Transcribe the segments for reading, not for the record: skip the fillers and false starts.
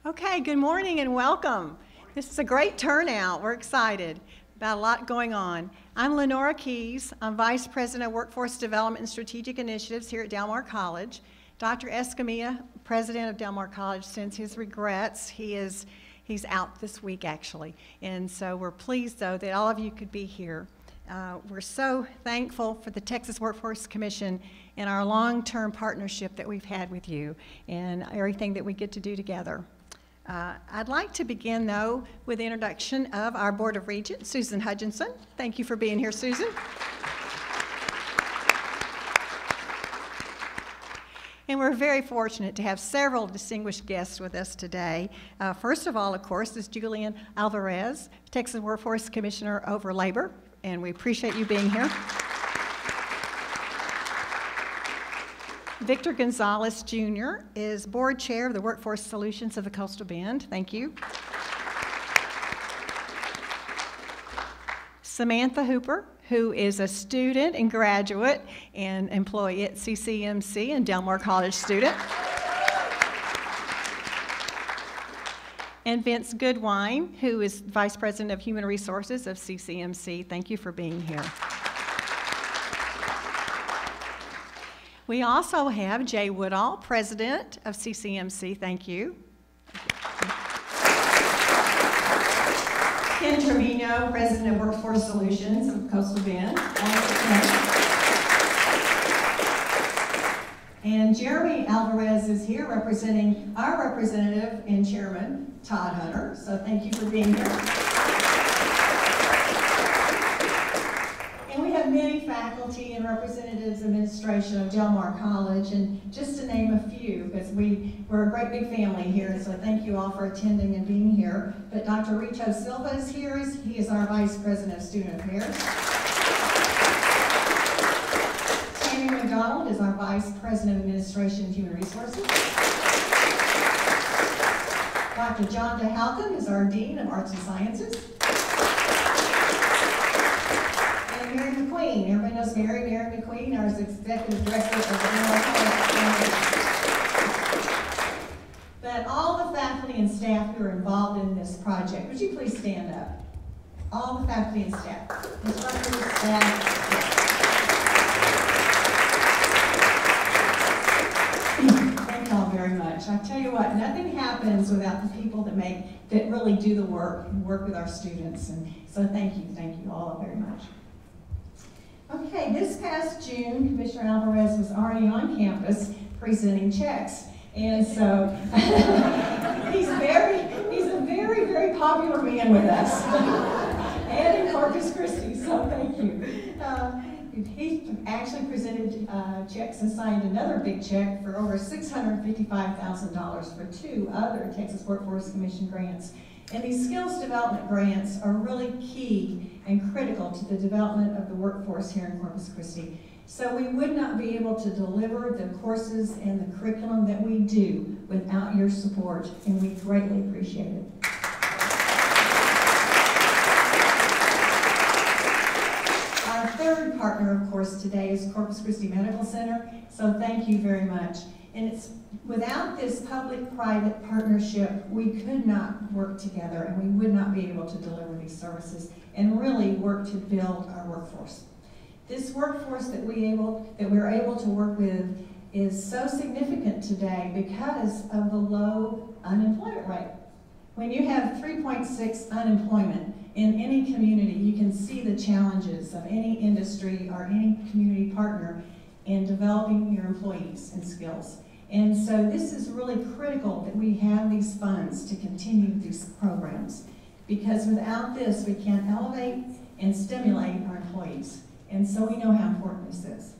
Okay, good morning and welcome. This is a great turnout. We're excited about a lot going on. I'm Lenora Keys. I'm Vice President of Workforce Development and Strategic Initiatives here at Del Mar College. Dr. Escamilla, President of Del Mar College, sends his regrets. He's out this week, actually. And so we're pleased, though, that all of you could be here. We're so thankful for the Texas Workforce Commission and our long-term partnership that we've had with you and everything that we get to do together. I'd like to begin, though, with the introduction of our Board of Regents, Susan Hutchinson. Thank you for being here, Susan. And we're very fortunate to have several distinguished guests with us today. First of all, of course, is Julian Alvarez, Texas Workforce Commissioner over Labor, and we appreciate you being here. Victor Gonzalez, Jr. is Board Chair of the Workforce Solutions of the Coastal Bend. Thank you. Samantha Hooper, who is a student and graduate and employee at CCMC and Del Mar College student. And Vince Goodwine, who is Vice President of Human Resources of CCMC. Thank you for being here. We also have Jay Woodall, President of CCMC. Thank you. Ken Trevino, President of Workforce Solutions of Coastal Bend. And Jeremy Alvarez is here representing our representative and chairman, Todd Hunter. So thank you for being here. And we have many faculty and representatives, administration of Del Mar College, and just to name a few, because we're a great big family here, so thank you all for attending and being here. But Dr. Richo Silva is here. He is our Vice President of Student Affairs. Tammy McDonald is our Vice President of Administration and Human Resources. Dr. John DeHalcom is our Dean of Arts and Sciences. Mary McQueen. Everybody knows Mary McQueen, our Executive Director of the But all the faculty and staff who are involved in this project, would you please stand up? All the faculty and staff. Instructors, staff. Thank you all very much. I tell you what, nothing happens without the people that really do the work and work with our students. And so thank you all very much. Okay, this past June, Commissioner Alvarez was already on campus presenting checks. And so he's a very, very popular man with us. And in Corpus Christi, so thank you. He actually presented checks and signed another big check for over $655,000 for 2 other Texas Workforce Commission grants. And these skills development grants are really key and critical to the development of the workforce here in Corpus Christi. So we would not be able to deliver the courses and the curriculum that we do without your support, and we greatly appreciate it. Our third partner, of course, today is Corpus Christi Medical Center, so thank you very much. And without this public-private partnership, we could not work together and we would not be able to deliver these services and really work to build our workforce. This workforce that we're able to work with is so significant today because of the low unemployment rate. When you have 3.6 unemployment in any community, you can see the challenges of any industry or any community partner in developing your employees and skills. And so this is really critical that we have these funds to continue these programs, because without this we can't elevate and stimulate our employees. And so we know how important this is.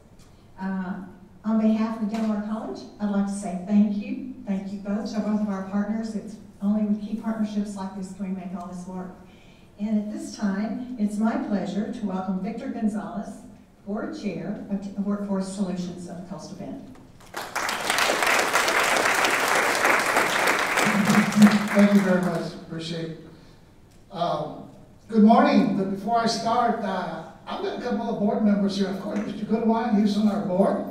On behalf of Del Mar College, I'd like to say thank you. Thank you both to both of our partners. It's only with key partnerships like this can we make all this work. And at this time, it's my pleasure to welcome Victor Gonzalez, Board Chair of Workforce Solutions of Coastal Bend. Thank you very much. Appreciate it. Good morning. But before I start, I've got a couple of board members here. Of course, Mr. Goodwine, he's on our board.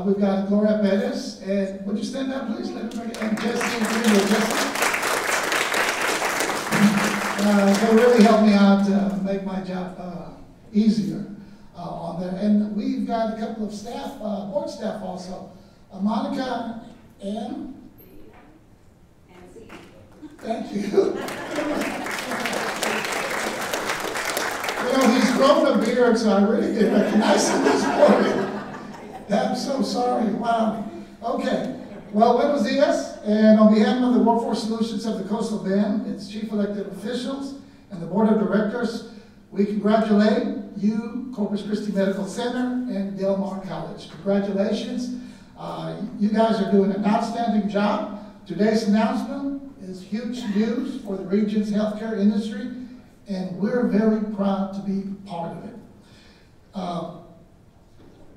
We've got Gloria Perez. And would you stand up, please? Let everybody. And Jesse. really helped me out to make my job easier on there. And we've got a couple of staff, board staff also. Monica and thank you. You know, he's grown a beard, so I really didn't recognize him this morning. I'm so sorry. Wow. Okay. Well, buenos dias. And on behalf of the Workforce Solutions of the Coastal Bend, its chief elected officials, and the board of directors, we congratulate you, Corpus Christi Medical Center, and Del Mar College. Congratulations. You guys are doing an outstanding job. Today's announcement is huge news for the region's healthcare industry, and we're very proud to be part of it.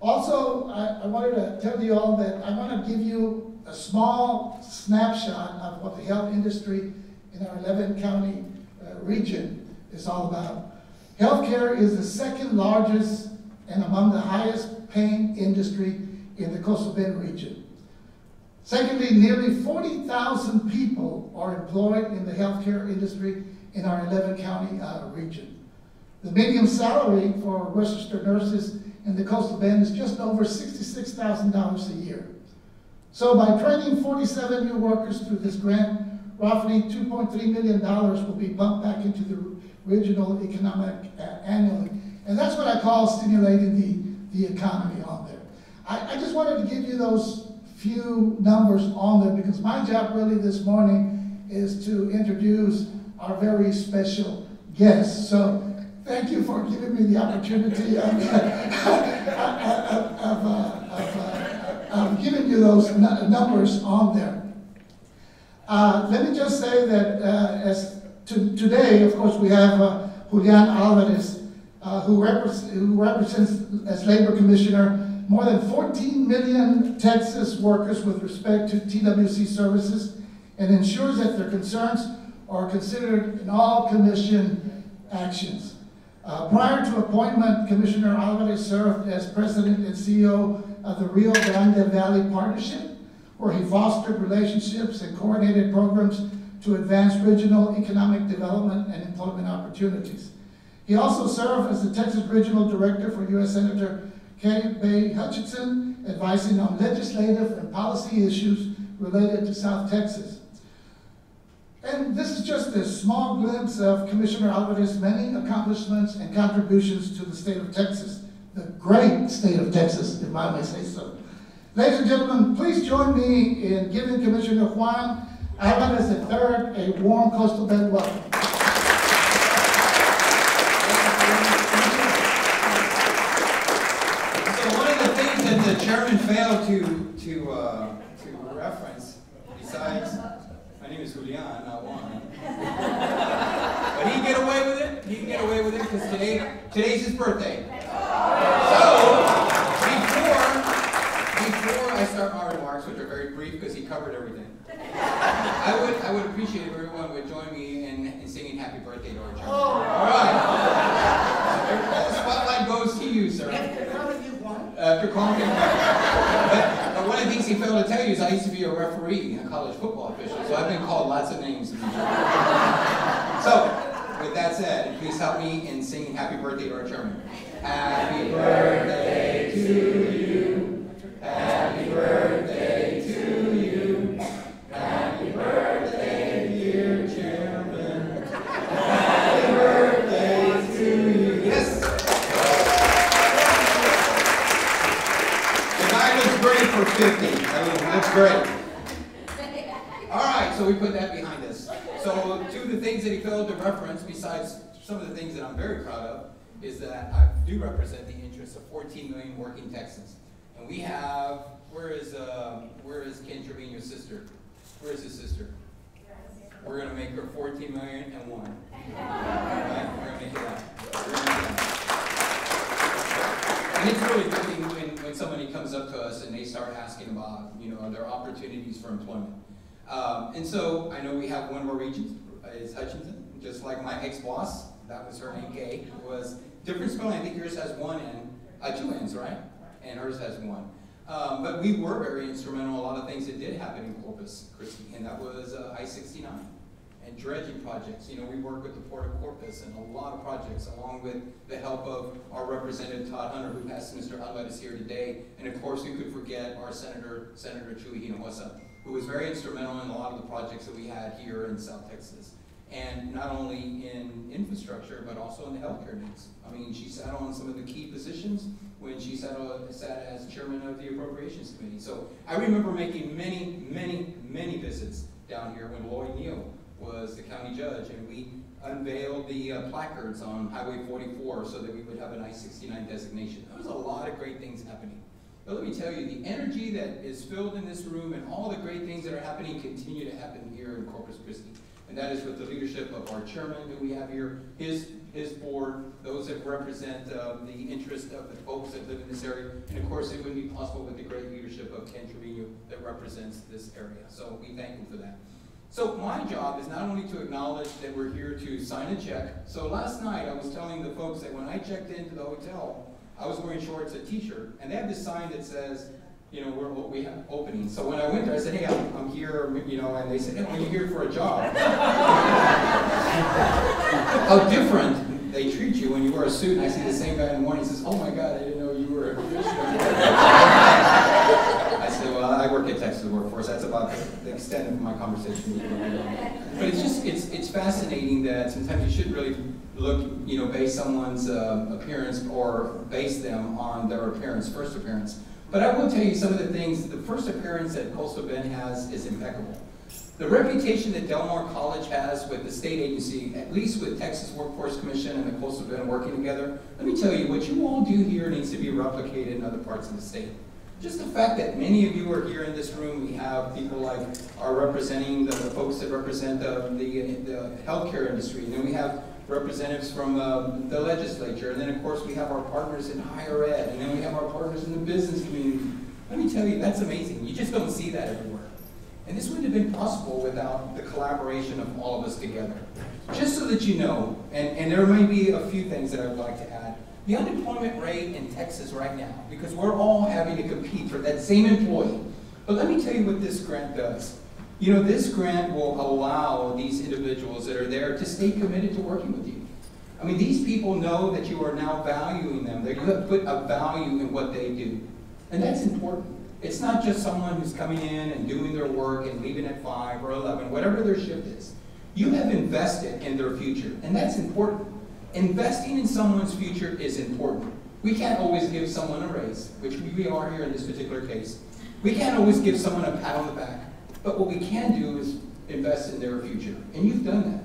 Also, I wanted to tell you all that I want to give you a small snapshot of what the health industry in our 11-county region is all about. Healthcare is the second largest and among the highest paying industry in the Coastal Bend region. Secondly, nearly 40,000 people are employed in the healthcare industry in our 11-county region. The median salary for registered nurses in the Coastal Bend is just over $66,000 a year. So by training 47 new workers through this grant, roughly $2.3 million will be pumped back into the regional economic annually. And that's what I call stimulating the economy on there. I just wanted to give you those few numbers on there because my job really this morning is to introduce our very special guest. So thank you for giving me the opportunity of giving you those numbers on there. Let me just say that today, of course, we have Julian Alvarez, who represents as Labor Commissioner more than 14 million Texas workers with respect to TWC services and ensures that their concerns are considered in all commission actions. Prior to appointment, Commissioner Alvarez served as President and CEO of the Rio Grande Valley Partnership, where he fostered relationships and coordinated programs to advance regional economic development and employment opportunities. He also served as the Texas Regional Director for U.S. Senator Kay Bay Hutchinson, advising on legislative and policy issues related to South Texas. And this is just a small glimpse of Commissioner Alvarez's many accomplishments and contributions to the state of Texas, the great state of Texas, if I may say so. Ladies and gentlemen, please join me in giving Commissioner Juan Alvarez III a warm Coastal Bend welcome. The chairman failed to reference, besides, my name is Julian, not Juan. But he can get away with it. He can get away with it because today's his birthday. So, before I start my remarks, which are very brief because he covered everything, I would appreciate if everyone would join me in singing happy birthday to our chairman. All right. The spotlight goes to you, sir. After calling him but one of the things he failed to tell you is I used to be a referee, a college football official, so I've been called lots of names. So, with that said, please help me in singing happy birthday to our chairman. Happy birthday to you. Happy birthday to you. Happy birthday, dear chairman. Happy birthday to you. Yes. Great for 50. I mean, that's great. All right, so we put that behind us. So two of the things that he failed to reference, besides some of the things that I'm very proud of, is that I do represent the interests of 14 million working Texans. And we have, where is Ken Trevino's sister? Where is his sister? We're going to make her 14 million and one. Right? We're going to make it that. And it's really good when somebody comes up to us and they start asking about, their opportunities for employment. And so I know we have one more region, is Hutchinson, just like my ex-boss. That was her name, Kay. It was different spelling. I think yours has one and two N's, right? And hers has one. But we were very instrumental in a lot of things that did happen in Corpus Christi, and that was I-69. and dredging projects. You know, we work with the Port of Corpus and a lot of projects, along with the help of our Representative Todd Hunter, who has Mr. Alvarez here today. And of course, we could forget our Senator Chuy Hinojosa, who was very instrumental in a lot of the projects that we had here in South Texas. And not only in infrastructure, but also in the healthcare needs. I mean, she sat on some of the key positions when she sat as chairman of the Appropriations Committee. So I remember making many visits down here when Lloyd Neal was the county judge, and we unveiled the placards on Highway 44 so that we would have an I-69 designation. There was a lot of great things happening. But let me tell you, the energy that is filled in this room and all the great things that are happening continue to happen here in Corpus Christi. And that is with the leadership of our chairman who we have here, his board, those that represent the interest of the folks that live in this area. And of course, it wouldn't be possible with the great leadership of Ken Trevino that represents this area. So we thank him for that. So my job is not only to acknowledge that we're here to sign a check. So last night I was telling the folks that when I checked into the hotel, I was wearing shorts, a t-shirt, and they have this sign that says, you know, we have openings. So when I went there, I said, hey, I'm here, you know, and they said, hey, well, you're here for a job. How different they treat you when you wear a suit, and I see the same guy in the morning, he says, oh my God, I didn't know you were a commissioner. I said, well, I work at Texas Workforce. That's about the extent of my conversation with you. But it's just, it's fascinating that sometimes you shouldn't really look, you know, base someone's appearance or base them on their appearance, first appearance. But I will tell you some of the things. The first appearance that Coastal Bend has is impeccable. The reputation that Del Mar College has with the state agency, at least with Texas Workforce Commission and the Coastal Bend working together, let me tell you, what you all do here needs to be replicated in other parts of the state. Just the fact that many of you are here in this room, we have people like are representing the folks that represent the healthcare industry, and then we have representatives from the legislature, and then of course we have our partners in higher ed, and then we have our partners in the business community. Let me tell you, that's amazing. You just don't see that everywhere. And this wouldn't have been possible without the collaboration of all of us together. Just so that you know, and there may be a few things that I would like to add. The unemployment rate in Texas right now, because we're all having to compete for that same employee. But let me tell you what this grant does. You know, this grant will allow these individuals that are there to stay committed to working with you. I mean, these people know that you are now valuing them, that you have put a value in what they do. And that's important. It's not just someone who's coming in and doing their work and leaving at 5 or 11, whatever their shift is. You have invested in their future, and that's important. Investing in someone's future is important. We can't always give someone a raise, which we are here in this particular case. We can't always give someone a pat on the back. But what we can do is invest in their future, and you've done that.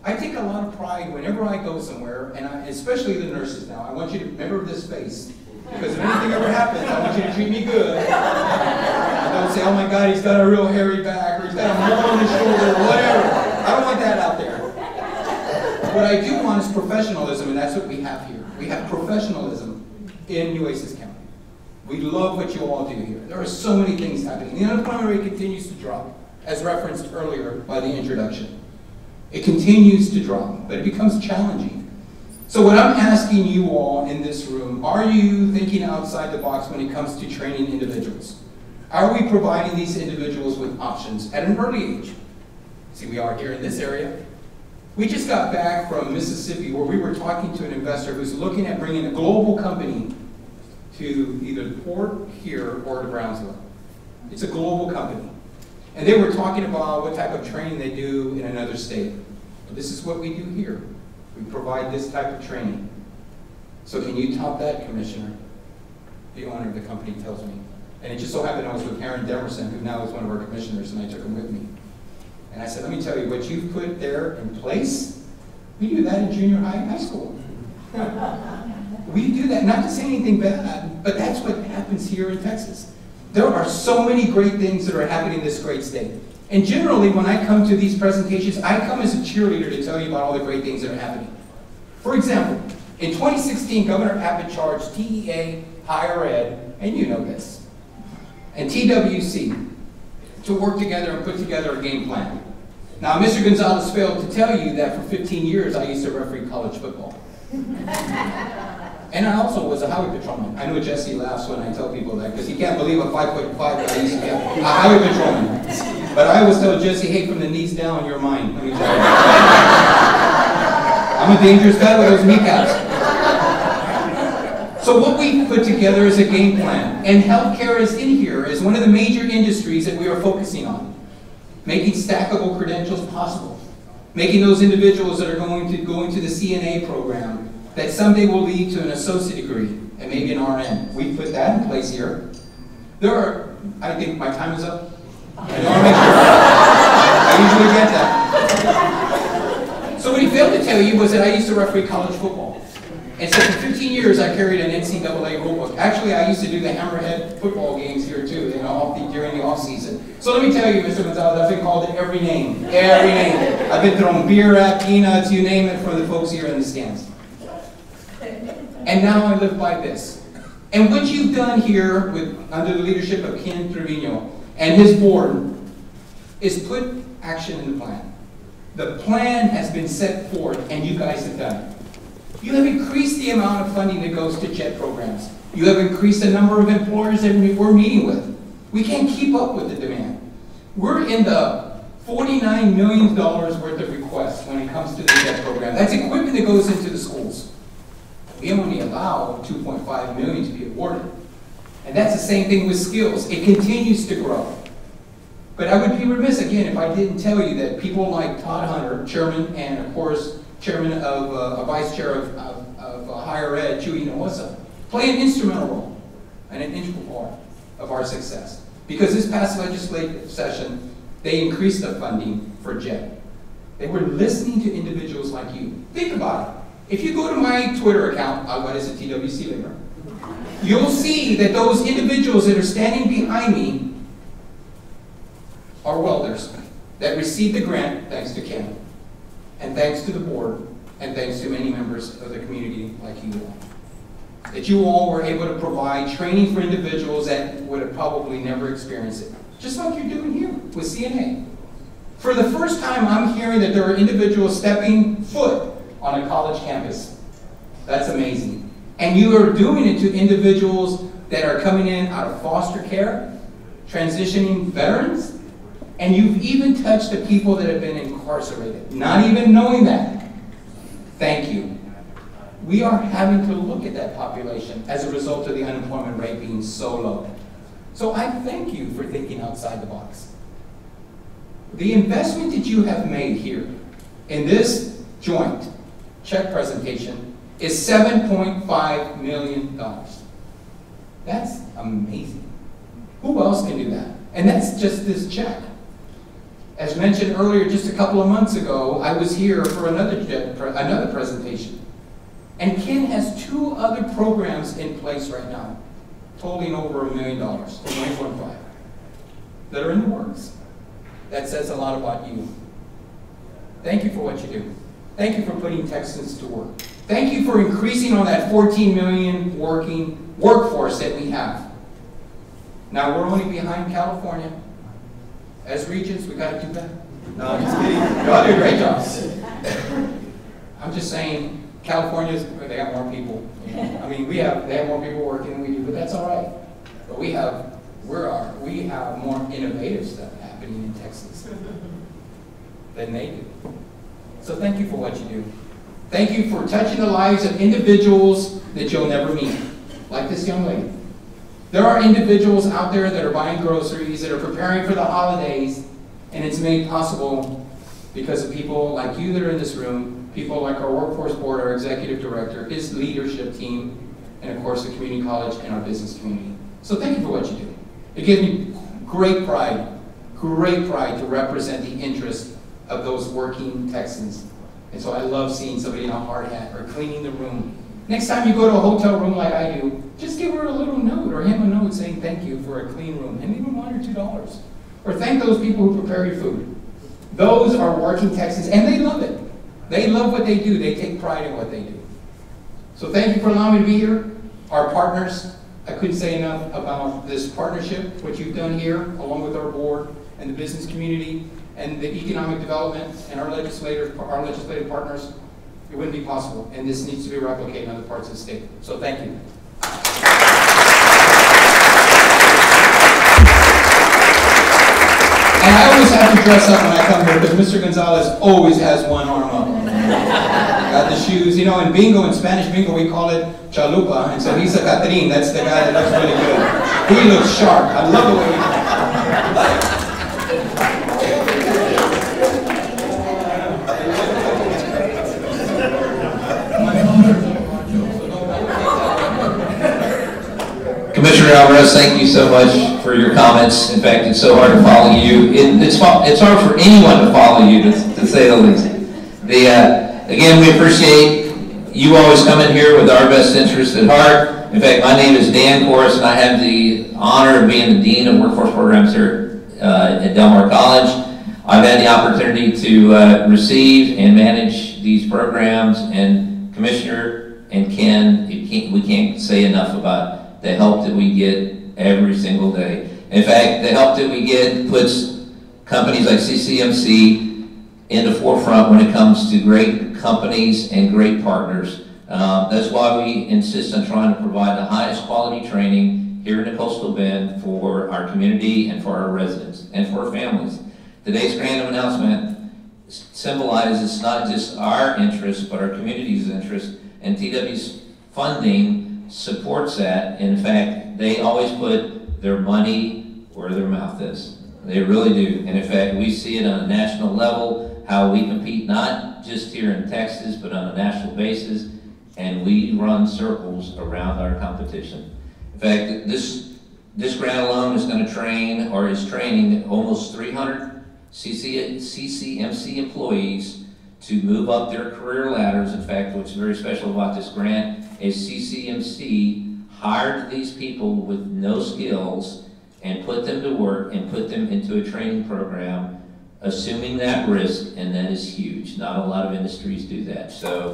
I take a lot of pride whenever I go somewhere, and especially the nurses now. I want you to remember this face, because if anything ever happens, I want you to treat me good. And don't say, oh my God, he's got a real hairy back, or he's got a mole on his shoulder, or whatever. I don't want that out there. What I do want is professionalism, and that's what we have here. We have professionalism in Nueces County. We love what you all do here. There are so many things happening. The unemployment rate continues to drop, as referenced earlier by the introduction. It continues to drop, but it becomes challenging. So what I'm asking you all in this room, are you thinking outside the box when it comes to training individuals? Are we providing these individuals with options at an early age? See, we are here in this area. We just got back from Mississippi where we were talking to an investor who's looking at bringing a global company to either the port here or to Brownsville. It's a global company. And they were talking about what type of training they do in another state. Well, this is what we do here. We provide this type of training. So can you top that, Commissioner? The owner of the company tells me. And it just so happened I was with Aaron Demerson, who now is one of our commissioners, and I took him with me. And I said, let me tell you, what you've put there in place, we do that in junior high and high school. We do that, not to say anything bad, but that's what happens here in Texas. There are so many great things that are happening in this great state. And generally, when I come to these presentations, I come as a cheerleader to tell you about all the great things that are happening. For example, in 2016, Governor Abbott charged TEA, Higher Ed, and you know this, and TWC to work together and put together a game plan. Now, Mr. Gonzalez failed to tell you that for 15 years I used to referee college football. And I also was a highway patrolman. I know Jesse laughs when I tell people that because he can't believe a 5'5" guy used to be a highway patrolman. But I always tell Jesse, hey, from the knees down, you're mine. Let me tell you. I'm a dangerous guy with those kneecaps. So what we put together is a game plan. And healthcare is in here as one of the major industries that we are focusing on. Making stackable credentials possible. Making those individuals that are going to go into the CNA program that someday will lead to an associate degree and maybe an RN. We put that in place here. There are, I think my time is up. I want to make sure. I usually get that. So what he failed to tell you was that I used to referee college football. And so for 15 years I carried an NCAA rulebook. Actually, I used to do the Hammerhead football games here too, during the off season. So let me tell you, Mr. Gonzalez, I've been called it every name. Every name. I've been thrown beer at, peanuts, you name it, for the folks here in the stands. And now I live by this. And what you've done here under the leadership of Ken Trevino and his board is put action in the plan. The plan has been set forth and you guys have done it. You have increased the amount of funding that goes to JET programs. You have increased the number of employers that we're meeting with. We can't keep up with the demand. We're in the $49 million worth of requests when it comes to the JET program. That's equipment that goes into the schools. We only allow $2.5 million to be awarded. And that's the same thing with skills. It continues to grow. But I would be remiss, again, if I didn't tell you that people like Todd Hunter, chairman, and of course, chairman of, vice chair of higher ed, Chewy Nwasa, play an instrumental role and an integral part of our success. Because this past legislative session, they increased the funding for JET. They were listening to individuals like you. Think about it. If you go to my Twitter account, what is it, TWC Labor, you'll see that those individuals that are standing behind me are welders that received the grant thanks to Ken, and thanks to the board, and thanks to many members of the community like you all. That you all were able to provide training for individuals that would have probably never experienced it. Just like you're doing here with CNA. For the first time, I'm hearing that there are individuals stepping foot on a college campus. That's amazing. And you are doing it to individuals that are coming in out of foster care, transitioning veterans, and you've even touched the people that have been incarcerated, not even knowing that. Thank you. We are having to look at that population as a result of the unemployment rate being so low. So I thank you for thinking outside the box. The investment that you have made here in this joint check presentation is $7.5 million. That's amazing. Who else can do that? And that's just this check. As mentioned earlier, just a couple of months ago, I was here for another presentation. And Ken has 2 other programs in place right now, totaling over $1 million, $1.5, that are in the works. That says a lot about you. Thank you for what you do. Thank you for putting Texans to work. Thank you for increasing on that 14 million working workforce that we have. Now, we're only behind California. As regions, we got to do better. No, I'm just kidding. Y'all do a great job. I'm just saying, California's, they have more people. You know? I mean, they have more people working than we do, but that's all right. But we have more innovative stuff happening in Texas than they do. So thank you for what you do. Thank you for touching the lives of individuals that you'll never meet, like this young lady. There are individuals out there that are buying groceries, that are preparing for the holidays, and it's made possible because of people like you that are in this room, people like our workforce board, our executive director, his leadership team, and of course the community college and our business community. So thank you for what you do. It gives me great pride to represent the interests of those working Texans. And so I love seeing somebody in a hard hat or cleaning the room. Next time you go to a hotel room like I do, just give her a little note or him a note saying thank you for a clean room, and even $1 or $2. Or thank those people who prepare your food. Those are working Texans, and they love it. They love what they do. They take pride in what they do. So thank you for allowing me to be here. Our partners, I couldn't say enough about this partnership, what you've done here, along with our board and the business community and the economic development and our legislative partners. It wouldn't be possible, and this needs to be replicated in other parts of the state. So thank you. And I always have to dress up when I come here because Mr. Gonzalez always has one arm up. Got the shoes, you know, in bingo, in Spanish bingo, we call it chalupa, and so he's a Catherine, that's the guy that looks really good. He looks sharp. I love the way he looks. Commissioner Alvarez, thank you so much for your comments. In fact, it's so hard to follow you. It's hard for anyone to follow you, to say the least. Again, we appreciate you always coming here with our best interest at heart. In fact, my name is Dan Korus, and I have the honor of being the Dean of Workforce Programs here at Del Mar College. I've had the opportunity to receive and manage these programs, and Commissioner and Ken, we can't say enough about the help that we get every single day. In fact, the help that we get puts companies like CCMC in the forefront when it comes to great companies and great partners. That's why we insist on trying to provide the highest quality training here in the Coastal Bend for our community and for our residents and for our families. Today's grand announcement symbolizes not just our interest, but our community's interest, and TW's funding supports that. In fact, they always put their money where their mouth is. They really do. And in fact, we see it on a national level, how we compete not just here in Texas, but on a national basis, and we run circles around our competition. In fact, this grant alone is going to train, or is training, almost 300 CCMC employees to move up their career ladders. In fact, what's very special about this grant is CCMC hired these people with no skills and put them to work and put them into a training program, assuming that risk, and that is huge. Not a lot of industries do that. So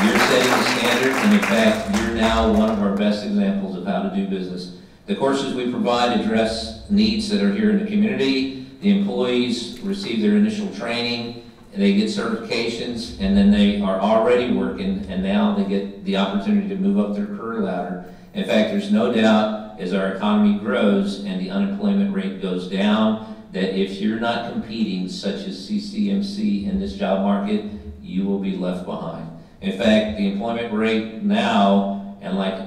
you're setting the standard, and in fact, you're now one of our best examples of how to do business. The courses we provide address needs that are here in the community. The employees receive their initial training, and they get certifications, and then they are already working, and now they get the opportunity to move up their career ladder. In fact, there's no doubt as our economy grows and the unemployment rate goes down, that if you're not competing, such as CCMC in this job market, you will be left behind. In fact, the employment rate now, and like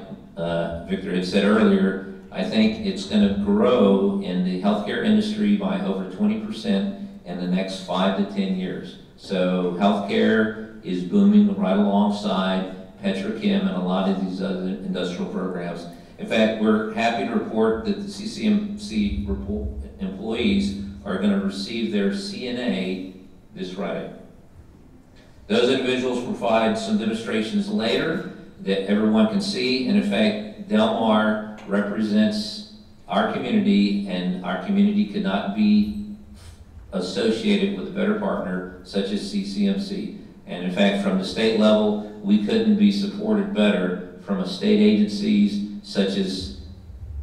Victor had said earlier, I think it's going to grow in the healthcare industry by over 20% in the next 5 to 10 years. So healthcare is booming right alongside petrochem and a lot of these other industrial programs. In fact, we're happy to report that the CCMC employees are going to receive their CNA this Friday. Those individuals provide some demonstrations later that everyone can see, and in fact, Del Mar represents our community, and our community could not be associated with a better partner such as CCMC. And in fact, from the state level, we couldn't be supported better from a state agencies such as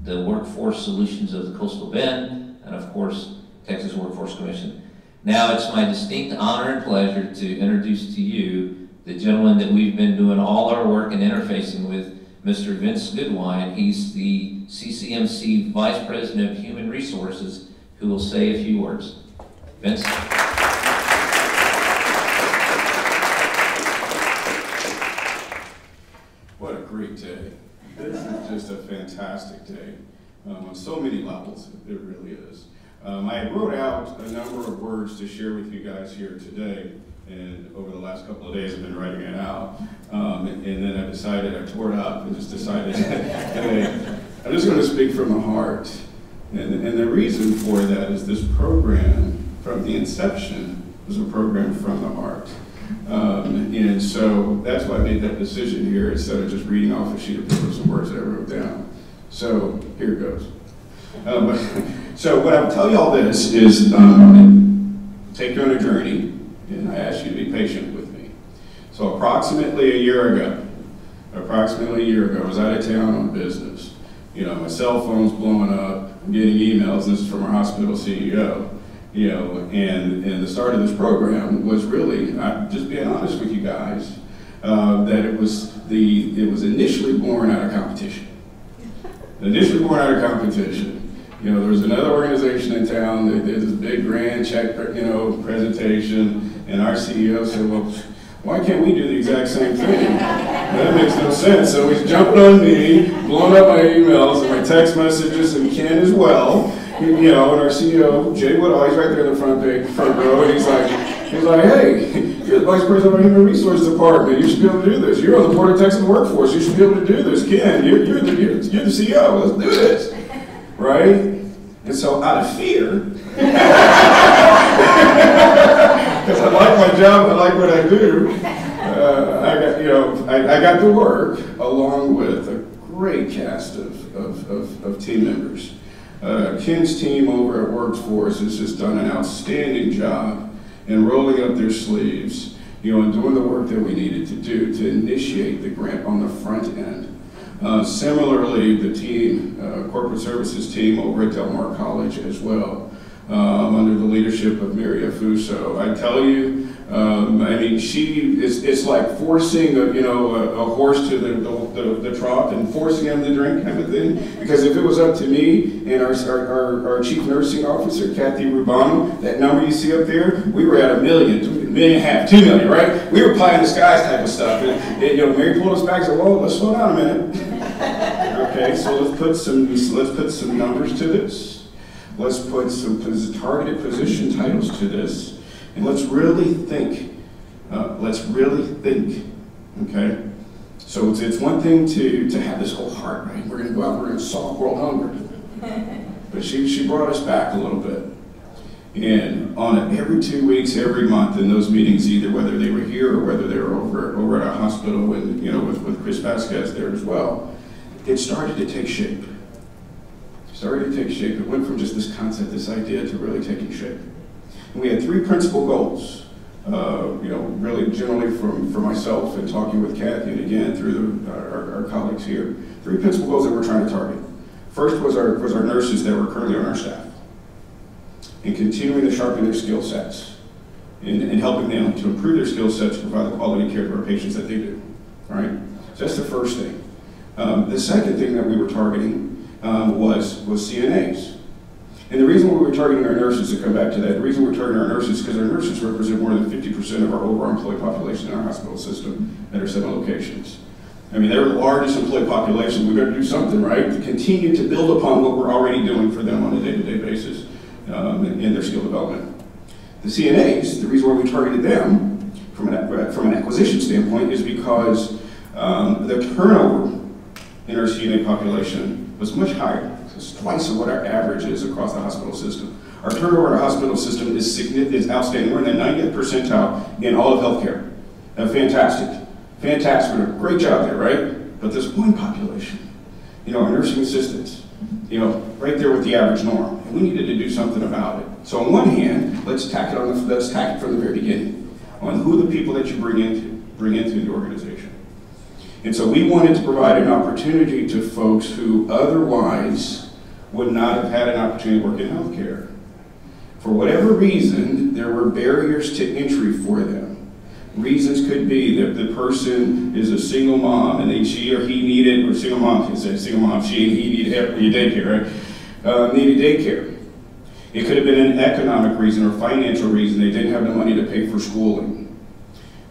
the Workforce Solutions of the Coastal Bend, and of course, Texas Workforce Commission. Now it's my distinct honor and pleasure to introduce to you the gentleman that we've been doing all our work and interfacing with, Mr. Vince Goodwine. He's the CCMC Vice President of Human Resources, who will say a few words. Vince? What a great day. This is just a fantastic day on so many levels. It really is. I wrote out a number of words to share with you guys here today, and over the last couple of days I've been writing it out. And then I tore it up and just decided, I'm just going to speak from the heart. And the reason for that is this program, from the inception, was a program from the heart. And so that's why I made that decision here instead of just reading off a sheet of paper some words that I wrote down. So here it goes. So what I would tell you all this is take you on a journey, and I ask you to be patient with me. So approximately a year ago, I was out of town on business. You know, my cell phone's blowing up, I'm getting emails, this is from our hospital CEO. You know, and the start of this program was really, I'm just being honest with you guys, that it was initially born out of competition. initially born out of competition. You know, there was another organization in town that did this big grand check, presentation, and our CEO said, well, why can't we do the exact same thing? That makes no sense. So he's jumping on me, blowing up my emails and my text messages, and Ken as well. You know, and our CEO, Jay Woodall, he's right there in the front row, and he's like, hey, you're the Vice President of our Human Resources Department. You should be able to do this. You're on the Board of Texas Workforce. You should be able to do this. Ken, you're the CEO. Let's do this. Right? And so out of fear, because I like my job, I like what I do, I got to work along with a great cast of team members. Ken's team over at Workforce has just done an outstanding job in rolling up their sleeves, and doing the work that we needed to do to initiate the grant on the front end. Similarly, the team, Corporate Services team over at Del Mar College as well, under the leadership of Mary Afuso. I tell you, I mean, it's like forcing a horse to the trough and forcing him to drink kind of thing. Because if it was up to me and our chief nursing officer, Kathy Rubano, that number you see up there, we were at $1 million, $1.5 million, $2 million, right? We were pie in the skies type of stuff. And Mary pulled us back and said, "Whoa, let's slow down a minute." Okay, so let's put some numbers to this. Let's put some targeted position titles to this, and let's really think. Okay, so it's one thing to have this whole heart, right? We're going to go out, we're going to solve world hunger. But she brought us back a little bit, and on it every 2 weeks, every month in those meetings, either whether they were here or whether they were over at our hospital with Chris Vasquez there as well. It started to take shape. It went from just this concept, this idea, to really taking shape. And we had 3 principal goals. Really generally for myself and talking with Kathy, and again through our colleagues here, 3 principal goals that we're trying to target. First was our nurses that were currently on our staff, and continuing to sharpen their skill sets, and helping them to improve their skill sets to provide the quality care to our patients that they do. All right, so that's the first thing. The second thing that we were targeting was CNAs. And the reason why we were targeting our nurses, to come back to that, the reason we're targeting our nurses is because our nurses represent more than 50% of our overall employee population in our hospital system at our 7 locations. I mean, they're the largest employee population. We've got to do something, right, to continue to build upon what we're already doing for them on a day-to-day basis in their skill development. The CNAs, the reason why we targeted them from an acquisition standpoint is because the turnover in our CNA population was much higher. It's twice of what our average is across the hospital system. Our turnover in our hospital system is outstanding. We're in the 90th percentile in all of healthcare. Fantastic. We're doing a great job there, right? But this one population, our nursing assistants, right there with the average norm. And we needed to do something about it. So on one hand, let's tack it from the very beginning on who the people that you bring into the organization. And so we wanted to provide an opportunity to folks who otherwise would not have had an opportunity to work in healthcare. For whatever reason, there were barriers to entry for them. Reasons could be that the person is a single mom and she or he needed, or single mom, she and he needed daycare, right? Needed daycare. It could have been an economic reason or financial reason. They didn't have the money to pay for schooling.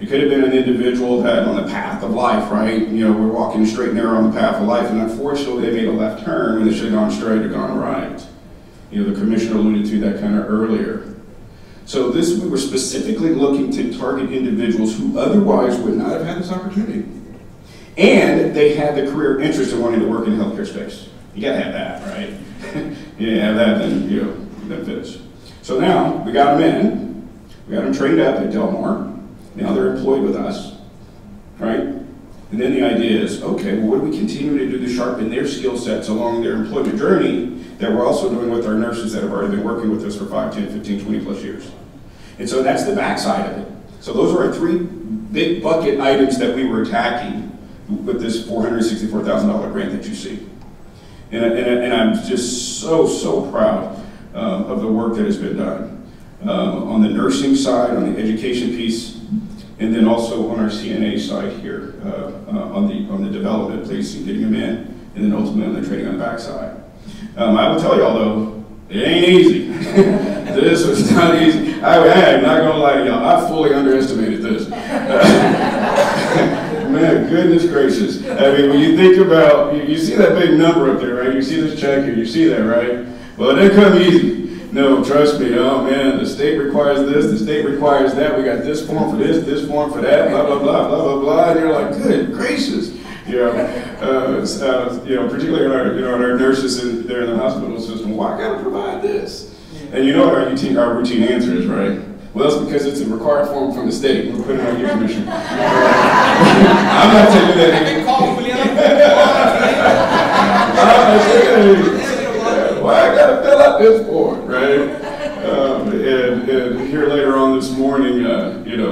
It could have been an individual that on the path of life, right? We're walking straight and narrow on the path of life, and unfortunately they made a left turn when they should have gone straight or gone right. The commissioner alluded to that kind of earlier. So we were specifically looking to target individuals who otherwise would not have had this opportunity. And they had the career interest in wanting to work in the healthcare space. You gotta have that, right? You have that, then, that fits. So now, we got them in, we got them trained up at Del Mar. Now they're employed with us, right? And then the idea is, okay, well, what do we continue to do to sharpen their skill sets along their employment journey that we're also doing with our nurses that have already been working with us for 5, 10, 15, 20 plus years? And so that's the backside of it. So those are our 3 big bucket items that we were attacking with this $464,000 grant that you see. And I'm just so proud of the work that has been done. On the nursing side, on the education piece, and then also on our CNA side here, on the development piece and getting them in, and then ultimately on the training on the backside. I will tell y'all though, it ain't easy. This was not easy. I am not gonna lie to y'all, I fully underestimated this. Man, goodness gracious. I mean, when you think about, you see that big number up there, right? You see this check here, you see that, right? Well, it didn't come easy. No, trust me, oh man, the state requires this, the state requires that, we got this form for this form for that, blah, blah, blah, blah, blah, blah, and you're like, good gracious. Particularly in our nurses there in the hospital system, why gotta provide this? And you know what our routine answer is, right? Well, that's because it's a required form from the state. We'll put it on your commission. I'm not taking that. Why I gotta fill out this form, right? And here later on this morning,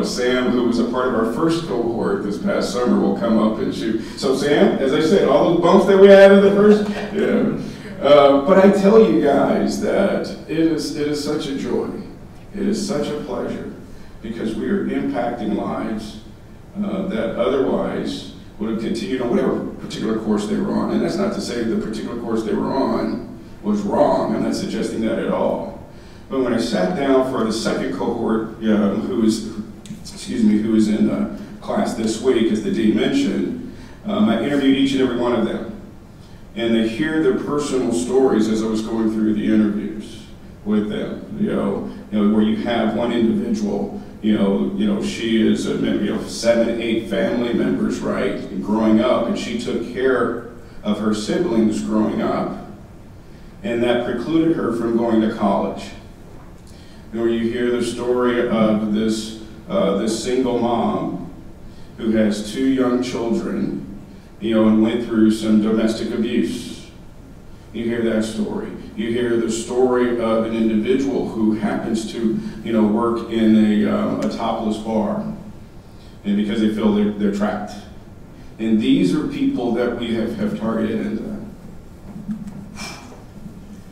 Sam, who was a part of our first cohort this past summer, will come up and shoot. So Sam, as I said, all those bumps that we had in the first, but I tell you guys that it is such a joy. It is such a pleasure because we are impacting lives that otherwise would have continued on whatever particular course they were on. And that's not to say the particular course they were on was wrong. I'm not suggesting that at all. But when I sat down for the second cohort, who is in class this week, as the dean mentioned, I interviewed each and every one of them. And they hear their personal stories as I was going through the interviews with them. Where you have one individual, she is 7, 8 family members, right, and growing up, and she took care of her siblings growing up, and that precluded her from going to college. Or you hear the story of this single mom who has 2 young children, and went through some domestic abuse. You hear that story. You hear the story of an individual who happens to, work in a topless bar, and because they feel they're trapped. And these are people that we have targeted, and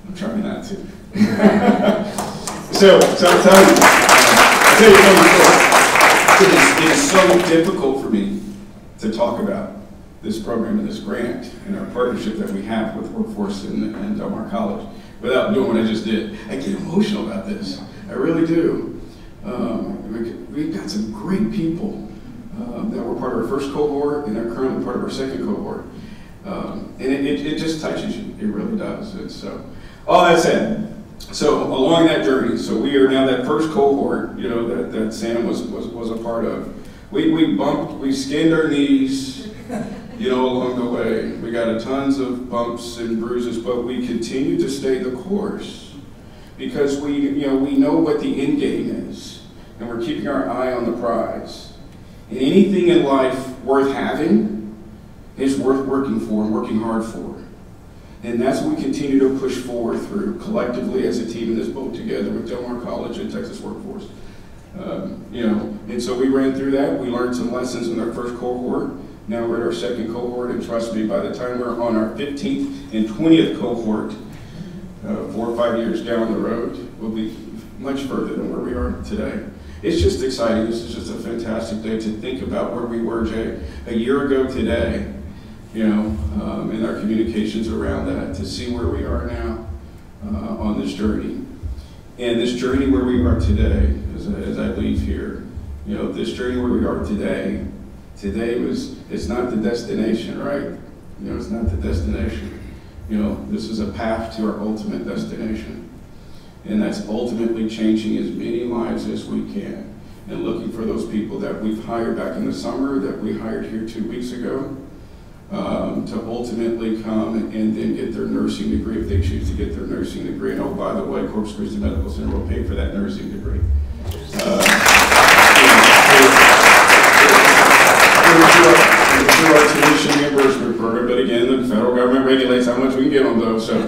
I'm trying not to. So I'm telling you, it is so difficult for me to talk about this program and this grant and our partnership that we have with Workforce and Del Mar College without doing what I just did. I get emotional about this. I really do. We've got some great people that were part of our first cohort and are currently part of our second cohort. And it just touches you. It really does. And so, all that said, so along that journey, so we are now that first cohort, that Sam was a part of. We skinned our knees, along the way. We got tons of bumps and bruises, but we continue to stay the course because we know what the end game is, and we're keeping our eye on the prize. And anything in life worth having is worth working for and working hard for. And that's what we continue to push forward through collectively as a team in this boat together with Del Mar College and Texas Workforce. And so we ran through that. We learned some lessons in our first cohort. Now we're at our second cohort, and trust me, by the time we're on our 15th and 20th cohort, 4 or 5 years down the road, we'll be much further than where we are today. It's just exciting. This is just a fantastic day to think about where we were, Jay, a year ago today, in our communications around that, to see where we are now on this journey. And this journey where we are today, as I leave here, this journey where we are today it's not the destination, right? It's not the destination. This is a path to our ultimate destination. And that's ultimately changing as many lives as we can. And looking for those people that we've hired back in the summer, that we hired here 2 weeks ago, to ultimately come and then get their nursing degree if they choose to get their nursing degree. And oh, by the way, Corpus Christi Medical Center will pay for that nursing degree. Through our tuition reimbursement program, but again, the federal government regulates how much we can give them, though. So,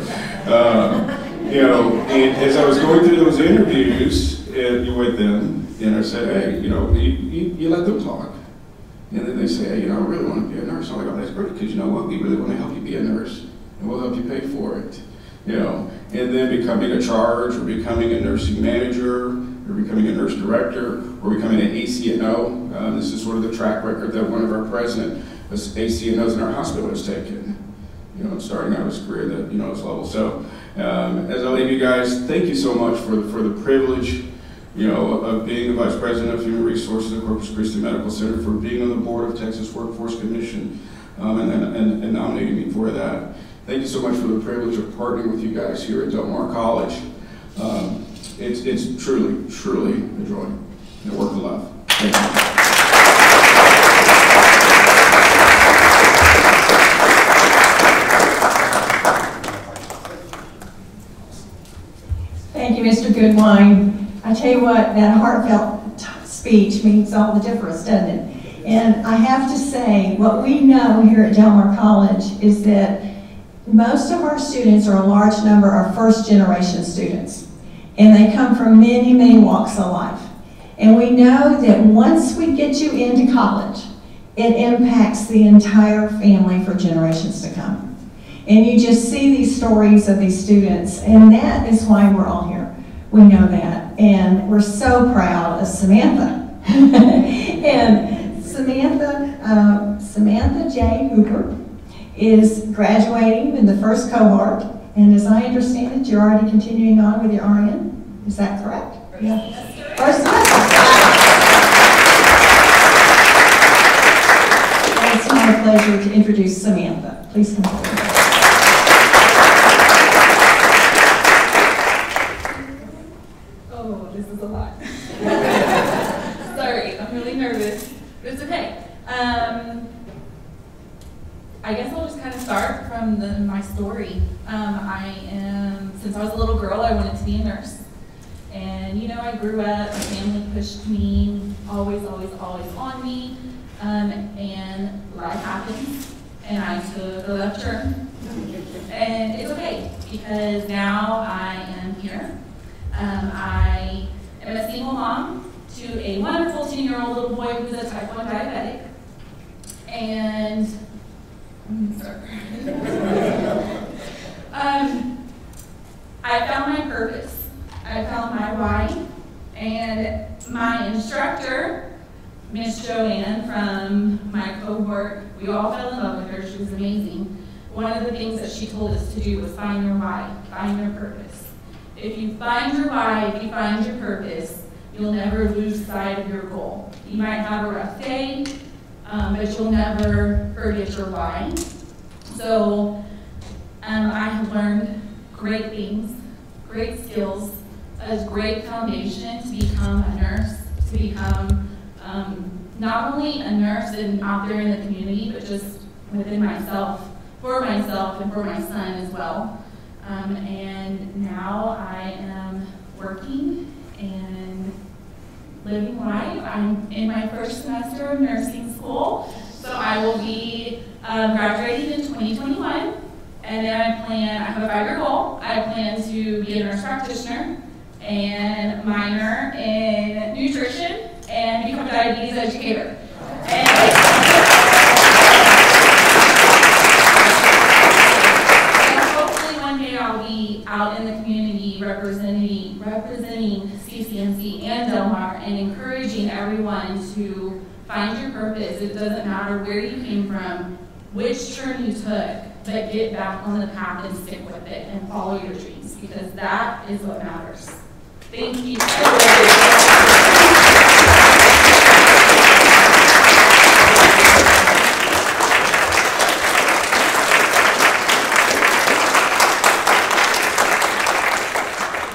and as I was going through those interviews with them, and I said, hey, you let them talk. And then they say, hey, I really want to be a nurse. I'm like, oh, that's great, because you know what? We really want to help you be a nurse, and we'll help you pay for it. And then becoming a charge, or becoming a nursing manager, or becoming a nurse director, or becoming an ACNO. This is sort of the track record that one of our president, ACNOs in our hospital, has taken. and starting out his career at this level. So as I leave you guys, thank you so much for the privilege, of being the Vice President of Human Resources at Corpus Christi Medical Center, for being on the board of Texas Workforce Commission, and nominating me for that. Thank you so much for the privilege of partnering with you guys here at Del Mar College. It's truly, truly a joy and a work of love. Thank you. Thank you, Mr. Goodwine. I tell you what, that heartfelt speech means all the difference, doesn't it? And I have to say, what we know here at Del Mar College is that most of our students, or a large number, are first-generation students. And they come from many, many walks of life. And we know that once we get you into college, it impacts the entire family for generations to come. And you just see these stories of these students, and that is why we're all here. We know that. And we're so proud of Samantha. And Samantha J. Hooper is graduating in the first cohort. And as I understand it, you're already continuing on with your RN. Is that correct? Yeah. First semester. It's my pleasure to introduce Samantha. Please come forward. Oh, this is a lot. Sorry, I'm really nervous, but it's okay. I guess I'll just kind of start from my story. Since I was a little girl, I wanted to be a nurse. And I grew up, my family pushed me, always on me. And life happens, and I took a left turn. And it's okay, because now I am here. I am a single mom to a wonderful 10-year-old little boy who's a type 1 diabetic. And I found my purpose. I found my why. And my instructor, Miss Joanne from my cohort, we all fell in love with her. She was amazing. One of the things that she told us to do was find your why, find your purpose. If you find your why, if you find your purpose, you'll never lose sight of your goal. You might have a rough day, but you'll never forget your why. So I have learned great things, great skills, a great foundation to become a nurse, to become not only a nurse and out there in the community, but just within myself, and for my son as well. And now I am working and living life. I'm in my first semester of nursing school, so I will be graduating in 2021. And then I have a 5-year goal. I plan to be a nurse practitioner and minor in nutrition and become a diabetes educator. And hopefully one day I'll be out in the community representing CCMC and Del Mar and encouraging everyone to find your purpose. It doesn't matter where you came from, which turn you took, but get back on the path and stick with it and follow your dreams, because that is what matters. Thank you.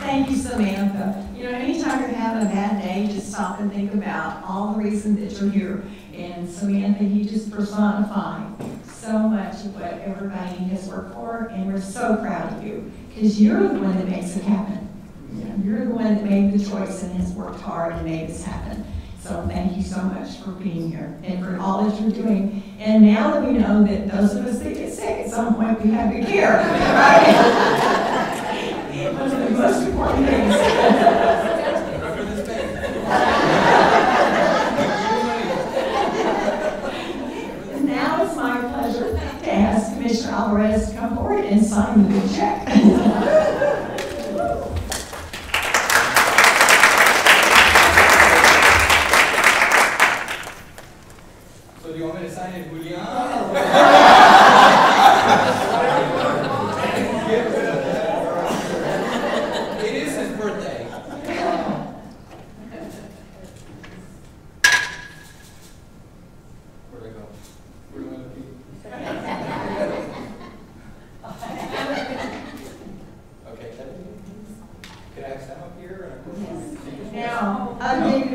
Thank you, Samantha. Anytime you're having a bad day, just stop and think about all the reasons that you're here. And Samantha, you just personify so much of what everybody has worked for, and we're so proud of you, because you're the one that makes it happen. You're the one that made the choice and has worked hard and made this happen. So thank you so much for being here and for all that you're doing. And now that we know that those of us that get sick at some point, we have good care. Right? Those are the most important things. And now it's my pleasure to ask Commissioner Alvarez to come forward and sign the big check. So do you want me to sign it, Julian?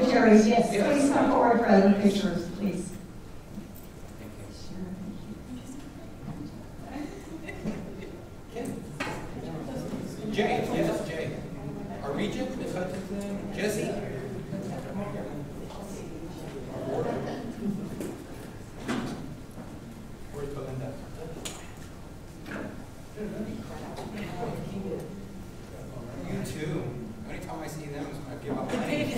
motion carries. Yes, please come forward for other pictures, please. Jay, yes, Jay. Our regent, Ms. Hutchinson, Jesse. Where's Belinda? You too. Anytime I see them, I'm going to give up my name.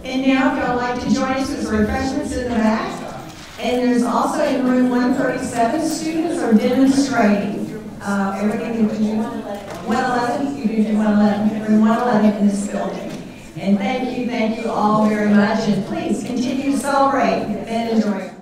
And now, if y'all would like to join us, there's refreshments in the back. And there's also in room 137, students are demonstrating. Everything you do 111, you do 111, room 111 in this building. And thank you all very much. And please continue to celebrate and enjoy.